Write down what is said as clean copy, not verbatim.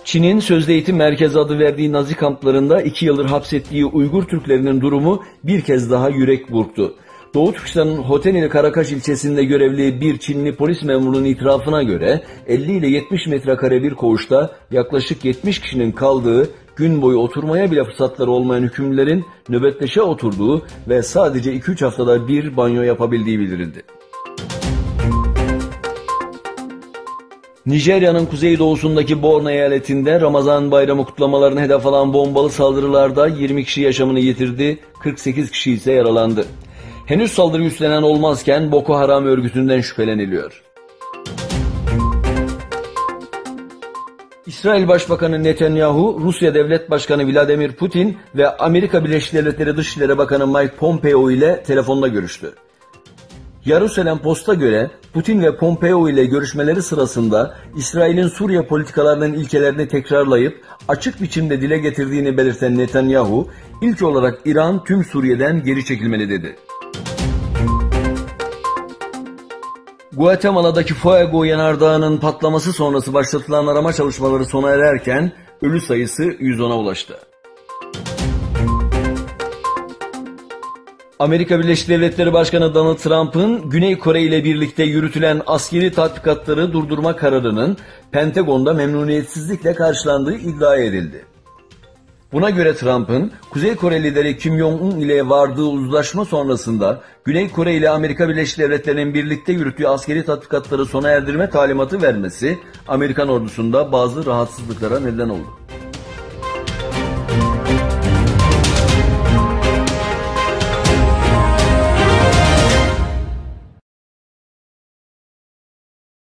Çin'in sözde eğitim merkezi adı verdiği Nazi kamplarında 2 yıldır hapsettiği Uygur Türklerinin durumu bir kez daha yürek burktu. Doğu Türkistan'ın Hotenili Karakaş ilçesinde görevli bir Çinli polis memurunun itirafına göre 50 ile 70 metrekare bir koğuşta yaklaşık 70 kişinin kaldığı, gün boyu oturmaya bile fırsatları olmayan hükümlülerin nöbetleşe oturduğu ve sadece 2-3 haftada bir banyo yapabildiği bildirildi. Nijerya'nın kuzeydoğusundaki Borno eyaletinde Ramazan bayramı kutlamalarını hedef alan bombalı saldırılarda 20 kişi yaşamını yitirdi, 48 kişi ise yaralandı. Henüz saldırı üstlenen olmazken Boko Haram örgütünden şüpheleniliyor. İsrail Başbakanı Netanyahu, Rusya Devlet Başkanı Vladimir Putin ve Amerika Birleşik Devletleri Dışişleri Bakanı Mike Pompeo ile telefonda görüştü. Jerusalem Post'a göre Putin ve Pompeo ile görüşmeleri sırasında İsrail'in Suriye politikalarının ilkelerini tekrarlayıp açık biçimde dile getirdiğini belirten Netanyahu, ilk olarak İran tüm Suriye'den geri çekilmeli dedi. Guatemala'daki Fuego yanardağının patlaması sonrası başlatılan arama çalışmaları sona ererken ölü sayısı 110'a ulaştı. Amerika Birleşik Devletleri Başkanı Donald Trump'ın Güney Kore ile birlikte yürütülen askeri tatbikatları durdurma kararının Pentagon'da memnuniyetsizlikle karşılandığı iddia edildi. Buna göre Trump'ın Kuzey Kore lideri Kim Jong-un ile vardığı uzlaşma sonrasında Güney Kore ile Amerika Birleşik Devletleri'nin birlikte yürüttüğü askeri tatbikatları sona erdirme talimatı vermesi Amerikan ordusunda bazı rahatsızlıklara neden oldu.